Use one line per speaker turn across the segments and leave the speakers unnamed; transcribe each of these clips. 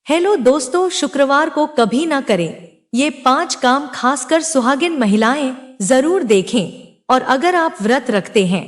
Hello दोस्तों, शुक्रवार को कभी ना करें ये 5 काम, खासकर सुहागिन महिलाएं जरूर देखें। और अगर आप व्रत रखते हैं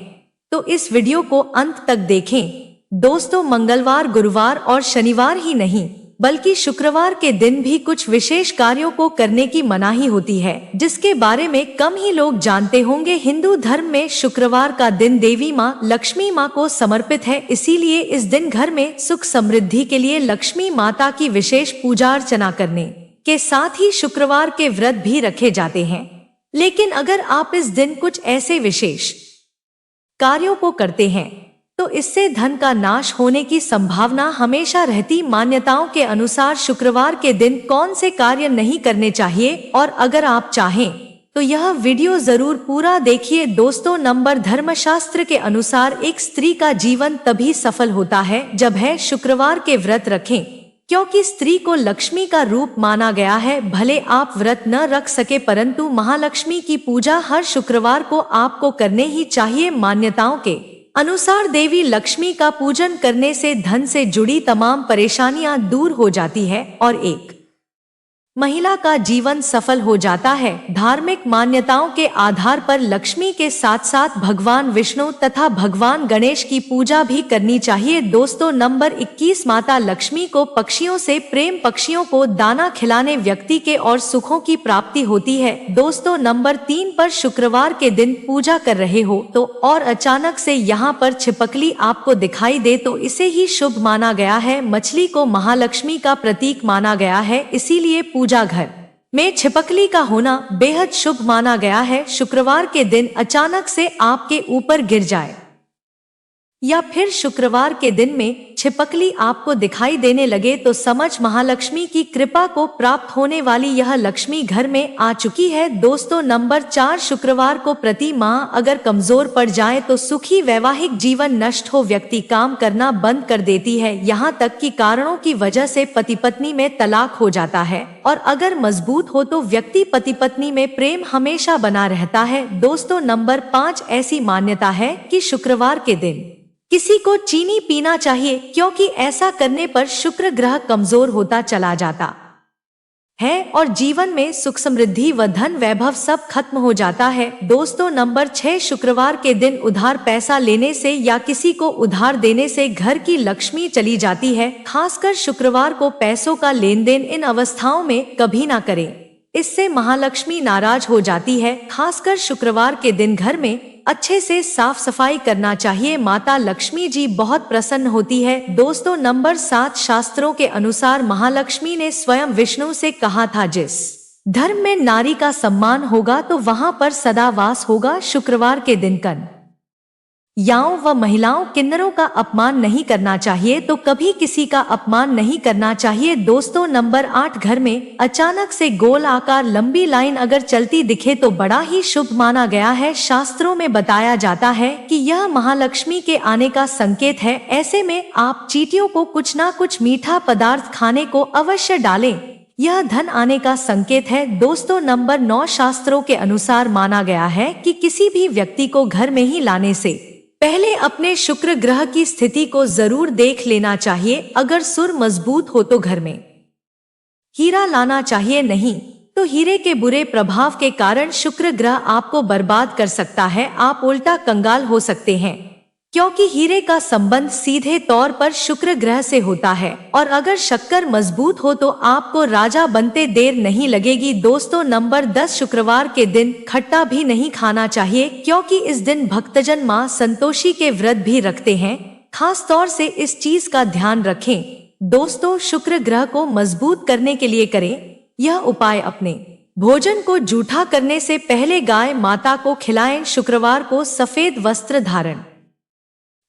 तो इस वीडियो को अंत तक देखें। दोस्तों, मंगलवार, गुरुवार और शनिवार ही नहीं बल्कि शुक्रवार के दिन भी कुछ विशेष कार्यों को करने की मनाही होती है, जिसके बारे में कम ही लोग जानते होंगे। हिंदू धर्म में शुक्रवार का दिन देवी माँ लक्ष्मी माँ को समर्पित है, इसीलिए इस दिन घर में सुख समृद्धि के लिए लक्ष्मी माता की विशेष पूजा अर्चना करने के साथ ही शुक्रवार के व्रत भी रखे जाते हैं। लेकिन अगर आप इस दिन कुछ ऐसे विशेष कार्यों को करते हैं तो इससे धन का नाश होने की संभावना हमेशा रहती। मान्यताओं के अनुसार शुक्रवार के दिन कौन से कार्य नहीं करने चाहिए, और अगर आप चाहें तो यह वीडियो जरूर पूरा देखिए। दोस्तों, नंबर धर्मशास्त्र के अनुसार एक स्त्री का जीवन तभी सफल होता है जब है शुक्रवार के व्रत रखें, क्योंकि स्त्री को लक्ष्मी का रूप माना गया है। भले आप व्रत न रख सके, परंतु महालक्ष्मी की पूजा हर शुक्रवार को आपको करने ही चाहिए। मान्यताओं के अनुसार देवी लक्ष्मी का पूजन करने से धन से जुड़ी तमाम परेशानियां दूर हो जाती है और एक महिला का जीवन सफल हो जाता है। धार्मिक मान्यताओं के आधार पर लक्ष्मी के साथ साथ भगवान विष्णु तथा भगवान गणेश की पूजा भी करनी चाहिए। दोस्तों, नंबर 21, माता लक्ष्मी को पक्षियों से प्रेम। पक्षियों को दाना खिलाने व्यक्ति के और सुखों की प्राप्ति होती है। दोस्तों, नंबर 3 पर शुक्रवार के दिन पूजा कर रहे हो तो और अचानक से यहाँ पर छिपकली आपको दिखाई दे तो इसे ही शुभ माना गया है। मछली को महालक्ष्मी का प्रतीक माना गया है, इसीलिए पूजा घर में छिपकली का होना बेहद शुभ माना गया है। शुक्रवार के दिन अचानक से आपके ऊपर गिर जाए या फिर शुक्रवार के दिन में छिपकली आपको दिखाई देने लगे तो समझ महालक्ष्मी की कृपा को प्राप्त होने वाली यह लक्ष्मी घर में आ चुकी है। दोस्तों, नंबर 4, शुक्रवार को प्रति माह अगर कमजोर पड़ जाए तो सुखी वैवाहिक जीवन नष्ट हो, व्यक्ति काम करना बंद कर देती है, यहाँ तक कि कारणों की वजह से पति पत्नी में तलाक हो जाता है। और अगर मजबूत हो तो व्यक्ति पति पत्नी में प्रेम हमेशा बना रहता है। दोस्तों, नंबर 5, ऐसी मान्यता है कि शुक्रवार के दिन किसी को चीनी पीना चाहिए, क्योंकि ऐसा करने पर शुक्र ग्रह कमजोर होता चला जाता है और जीवन में सुख समृद्धि व धन वैभव सब खत्म हो जाता है। दोस्तों, नंबर 6, शुक्रवार के दिन उधार पैसा लेने से या किसी को उधार देने से घर की लक्ष्मी चली जाती है। खासकर शुक्रवार को पैसों का लेन देन इन अवस्थाओं में कभी ना करें, इससे महालक्ष्मी नाराज हो जाती है। खासकर शुक्रवार के दिन घर में अच्छे से साफ सफाई करना चाहिए, माता लक्ष्मी जी बहुत प्रसन्न होती है। दोस्तों, नंबर 7, शास्त्रों के अनुसार महालक्ष्मी ने स्वयं विष्णु से कहा था, जिस धर्म में नारी का सम्मान होगा तो वहां पर सदा वास होगा। शुक्रवार के दिन कन्याओं व महिलाओं, किन्नरों का अपमान नहीं करना चाहिए, तो कभी किसी का अपमान नहीं करना चाहिए। दोस्तों, नंबर 8, घर में अचानक से गोल आकार लंबी लाइन अगर चलती दिखे तो बड़ा ही शुभ माना गया है। शास्त्रों में बताया जाता है कि यह महालक्ष्मी के आने का संकेत है। ऐसे में आप चींटियों को कुछ ना कुछ मीठा पदार्थ खाने को अवश्य डालें, यह धन आने का संकेत है। दोस्तों, नंबर 9, शास्त्रों के अनुसार माना गया है कि किसी भी व्यक्ति को घर में ही लाने से पहले अपने शुक्र ग्रह की स्थिति को जरूर देख लेना चाहिए। अगर सुर मजबूत हो तो घर में हीरा लाना चाहिए, नहीं तो हीरे के बुरे प्रभाव के कारण शुक्र ग्रह आपको बर्बाद कर सकता है। आप उल्टा कंगाल हो सकते हैं, क्योंकि हीरे का संबंध सीधे तौर पर शुक्र ग्रह से होता है। और अगर शक्कर मजबूत हो तो आपको राजा बनते देर नहीं लगेगी। दोस्तों, नंबर 10, शुक्रवार के दिन खट्टा भी नहीं खाना चाहिए, क्योंकि इस दिन भक्तजन मां संतोषी के व्रत भी रखते हैं। खास तौर से इस चीज का ध्यान रखें। दोस्तों, शुक्र ग्रह को मजबूत करने के लिए करें यह उपाय, अपने भोजन को जूठा करने से पहले गाय माता को खिलाएं। शुक्रवार को सफेद वस्त्र धारण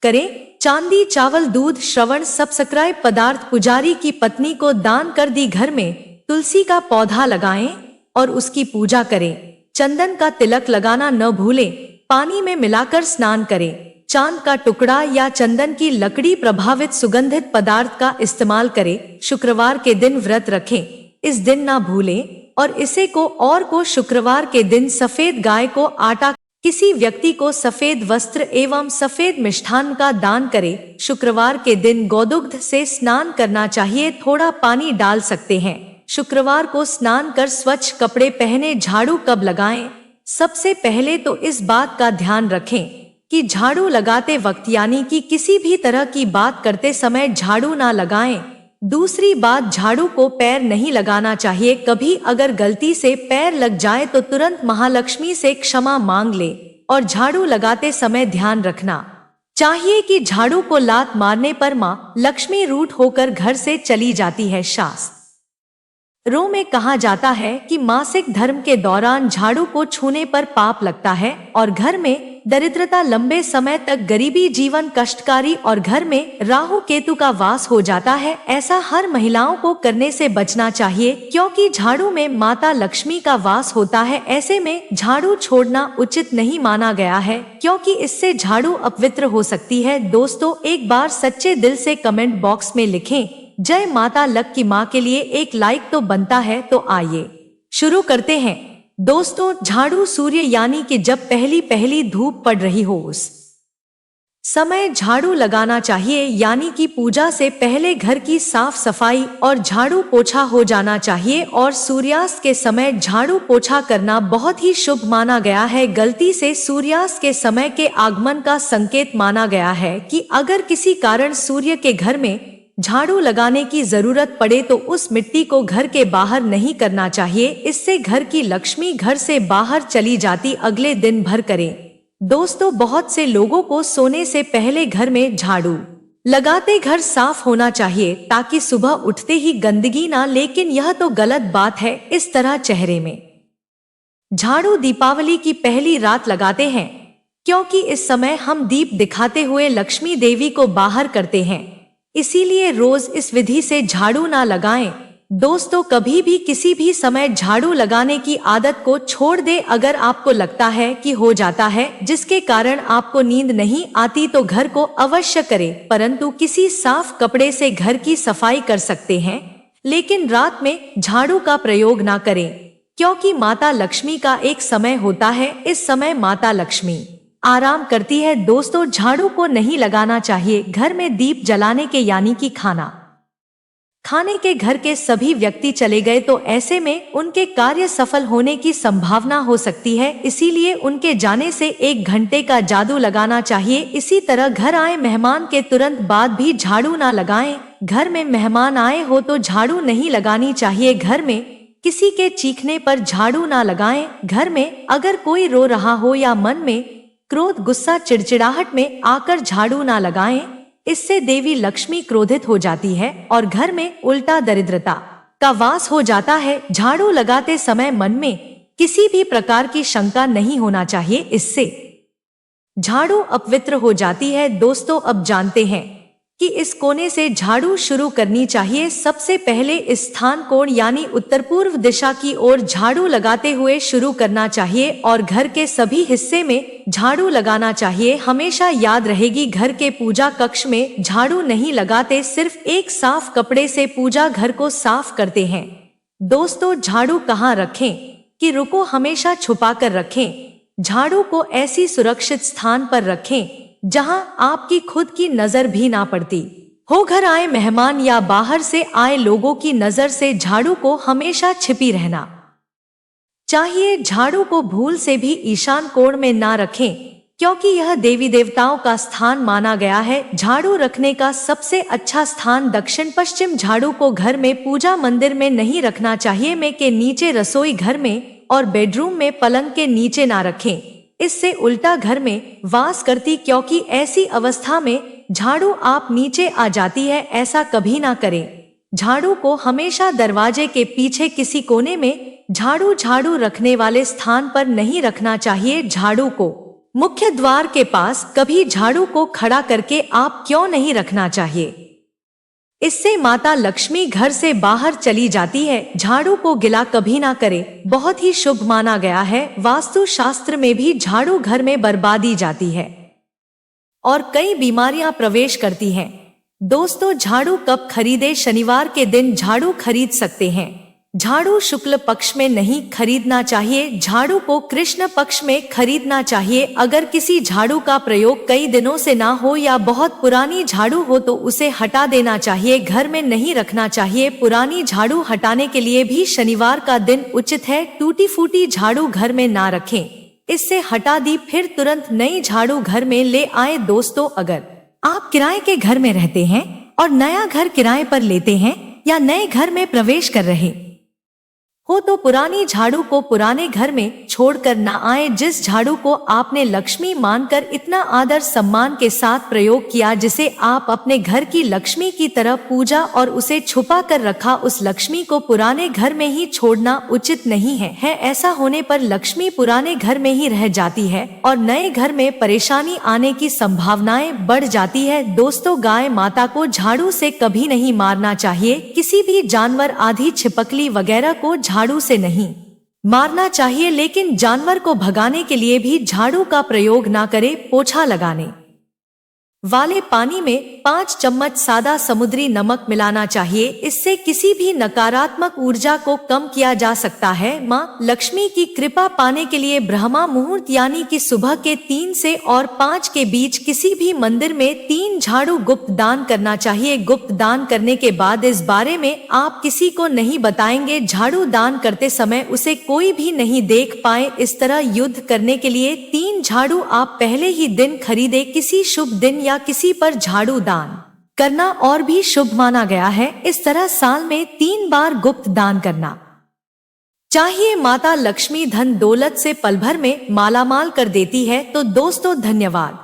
करें। चांदी, चावल, दूध, श्रवण सब्सक्राइब पदार्थ पुजारी की पत्नी को दान कर दी। घर में तुलसी का पौधा लगाएं और उसकी पूजा करें। चंदन का तिलक लगाना न भूलें। पानी में मिलाकर स्नान करें। चांद का टुकड़ा या चंदन की लकड़ी प्रभावित सुगंधित पदार्थ का इस्तेमाल करें। शुक्रवार के दिन व्रत रखें, इस दिन ना भूलें। और इसे को शुक्रवार के दिन सफेद गाय को आटा किसी व्यक्ति को सफेद वस्त्र एवं सफेद मिष्ठान का दान करें। शुक्रवार के दिन गोदुग्ध से स्नान करना चाहिए, थोड़ा पानी डाल सकते हैं। शुक्रवार को स्नान कर स्वच्छ कपड़े पहने। झाड़ू कब लगाएं? सबसे पहले तो इस बात का ध्यान रखें कि झाड़ू लगाते वक्त यानी कि किसी भी तरह की बात करते समय झाड़ू ना लगाएं। दूसरी बात, झाड़ू को पैर नहीं लगाना चाहिए। कभी अगर गलती से पैर लग जाए तो तुरंत महालक्ष्मी से क्षमा मांग ले। और झाड़ू लगाते समय ध्यान रखना चाहिए कि झाड़ू को लात मारने पर मां लक्ष्मी रूठ होकर घर से चली जाती है। शास्त्रों में कहा जाता है कि मासिक धर्म के दौरान झाड़ू को छूने पर पाप लगता है और घर में दरिद्रता, लंबे समय तक गरीबी, जीवन कष्टकारी और घर में राहु केतु का वास हो जाता है। ऐसा हर महिलाओं को करने से बचना चाहिए क्योंकि झाड़ू में माता लक्ष्मी का वास होता है। ऐसे में झाड़ू छोड़ना उचित नहीं माना गया है क्योंकि इससे झाड़ू अपवित्र हो सकती है। दोस्तों, एक बार सच्चे दिल से कमेंट बॉक्स में लिखें जय माता लक की माँ के लिए एक लाइक तो बनता है। तो आइए शुरू करते हैं। दोस्तों, झाड़ू सूर्य यानी कि जब पहली धूप पड़ रही हो उस समय झाड़ू लगाना चाहिए, यानी कि पूजा से पहले घर की साफ सफाई और झाड़ू पोछा हो जाना चाहिए। और सूर्यास्त के समय झाड़ू पोछा करना बहुत ही शुभ माना गया है। गलती से सूर्यास्त के समय के आगमन का संकेत माना गया है कि अगर किसी कारण सूर्य के घर में झाड़ू लगाने की जरूरत पड़े तो उस मिट्टी को घर के बाहर नहीं करना चाहिए। इससे घर की लक्ष्मी घर से बाहर चली जाती। अगले दिन भर करें। दोस्तों, बहुत से लोगों को सोने से पहले घर में झाड़ू लगाते घर साफ होना चाहिए ताकि सुबह उठते ही गंदगी ना, लेकिन यह तो गलत बात है। इस तरह चेहरे में झाड़ू दीपावली की पहली रात लगाते हैं क्योंकि इस समय हम दीप दिखाते हुए लक्ष्मी देवी को बाहर करते हैं, इसीलिए रोज इस विधि से झाड़ू ना लगाएं। दोस्तों, कभी भी किसी भी समय झाड़ू लगाने की आदत को छोड़ दे। अगर आपको लगता है कि हो जाता है जिसके कारण आपको नींद नहीं आती तो घर को अवश्य करें, परंतु किसी साफ कपड़े से घर की सफाई कर सकते हैं, लेकिन रात में झाड़ू का प्रयोग ना करें क्योंकि माता लक्ष्मी का एक समय होता है। इस समय माता लक्ष्मी आराम करती है। दोस्तों, झाड़ू को नहीं लगाना चाहिए घर में दीप जलाने के यानी कि खाने के घर के सभी व्यक्ति चले गए तो ऐसे में उनके कार्य सफल होने की संभावना हो सकती है, इसीलिए उनके जाने से 1 घंटे का जादू लगाना चाहिए। इसी तरह घर आए मेहमान के तुरंत बाद भी झाड़ू ना लगाएं। घर में मेहमान आए हो तो झाड़ू नहीं लगानी चाहिए। घर में किसी के चीखने पर झाड़ू ना लगाएं। घर में अगर कोई रो रहा हो या मन में क्रोध, गुस्सा, चिड़चिड़ाहट में आकर झाड़ू ना लगाएं, इससे देवी लक्ष्मी क्रोधित हो जाती है और घर में उल्टा दरिद्रता का वास हो जाता है। झाड़ू लगाते समय मन में किसी भी प्रकार की शंका नहीं होना चाहिए, इससे झाड़ू अपवित्र हो जाती है। दोस्तों, अब जानते हैं कि इस कोने से झाड़ू शुरू करनी चाहिए। सबसे पहले इस स्थान कोण यानी उत्तर पूर्व दिशा की ओर झाड़ू लगाते हुए शुरू करना चाहिए और घर के सभी हिस्से में झाड़ू लगाना चाहिए। हमेशा याद रहेगी, घर के पूजा कक्ष में झाड़ू नहीं लगाते, सिर्फ एक साफ कपड़े से पूजा घर को साफ करते हैं। दोस्तों, झाड़ू कहाँ रखें कि रुको, हमेशा छुपा कर रखें। झाड़ू को ऐसी सुरक्षित स्थान पर रखें जहां आपकी खुद की नजर भी ना पड़ती हो। घर आए मेहमान या बाहर से आए लोगों की नजर से झाड़ू को हमेशा छिपी रहना चाहिए। झाड़ू को भूल से भी ईशान कोण में ना रखें क्योंकि यह देवी देवताओं का स्थान माना गया है। झाड़ू रखने का सबसे अच्छा स्थान दक्षिण पश्चिम। झाड़ू को घर में पूजा मंदिर में नहीं रखना चाहिए, में के नीचे, रसोई घर में और बेडरूम में पलंग के नीचे ना रखें, इससे उल्टा घर में वास करती, क्योंकि ऐसी अवस्था में झाड़ू आप नीचे आ जाती है। ऐसा कभी ना करें। झाड़ू को हमेशा दरवाजे के पीछे किसी कोने में झाड़ू रखने वाले स्थान पर नहीं रखना चाहिए। झाड़ू को मुख्य द्वार के पास कभी झाड़ू को खड़ा करके आप क्यों नहीं रखना चाहिए, इससे माता लक्ष्मी घर से बाहर चली जाती है। झाड़ू को गिला कभी ना करें, बहुत ही शुभ माना गया है। वास्तु शास्त्र में भी झाड़ू घर में बर्बादी जाती है और कई बीमारियां प्रवेश करती हैं। दोस्तों, झाड़ू कब खरीदे? शनिवार के दिन झाड़ू खरीद सकते हैं झाड़ू शुक्ल पक्ष में नहीं खरीदना चाहिए, झाड़ू को कृष्ण पक्ष में खरीदना चाहिए। अगर किसी झाड़ू का प्रयोग कई दिनों से ना हो या बहुत पुरानी झाड़ू हो तो उसे हटा देना चाहिए, घर में नहीं रखना चाहिए। पुरानी झाड़ू हटाने के लिए भी शनिवार का दिन उचित है। टूटी फूटी झाड़ू घर में ना रखें, इससे हटा दी फिर तुरंत नई झाड़ू घर में ले आए। दोस्तों, अगर आप किराए के घर में रहते हैं और नया घर किराए पर लेते हैं या नए घर में प्रवेश कर रहे हो तो पुरानी झाड़ू को पुराने घर में छोड़कर न आए। जिस झाड़ू को आपने लक्ष्मी मानकर इतना आदर सम्मान के साथ प्रयोग किया, जिसे आप अपने घर की लक्ष्मी की तरह पूजा और उसे छुपा कर रखा, उस लक्ष्मी को पुराने घर में ही छोड़ना उचित नहीं है। ऐसा होने पर लक्ष्मी पुराने घर में ही रह जाती है और नए घर में परेशानी आने की संभावनाएं बढ़ जाती है। दोस्तों, गाय माता को झाड़ू से कभी नहीं मारना चाहिए। किसी भी जानवर आधी छिपकली वगैरह को झाड़ू से नहीं मारना चाहिए, लेकिन जानवर को भगाने के लिए भी झाड़ू का प्रयोग ना करें। पोछा लगाने वाले पानी में 5 चम्मच सादा समुद्री नमक मिलाना चाहिए, इससे किसी भी नकारात्मक ऊर्जा को कम किया जा सकता है। माँ लक्ष्मी की कृपा पाने के लिए ब्रह्मा मुहूर्त यानी कि सुबह के 3 से और 5 के बीच किसी भी मंदिर में 3 झाड़ू गुप्त दान करना चाहिए। गुप्त दान करने के बाद इस बारे में आप किसी को नहीं बताएंगे। झाड़ू दान करते समय उसे कोई भी नहीं देख पाए। इस तरह युद्ध करने के लिए 3 झाड़ू आप पहले ही दिन खरीदे। किसी शुभ दिन या किसी पर झाड़ू दान करना और भी शुभ माना गया है। इस तरह साल में 3 बार गुप्त दान करना चाहिए। माता लक्ष्मी धन दौलत से पल भर में मालामाल कर देती है। तो दोस्तों, धन्यवाद।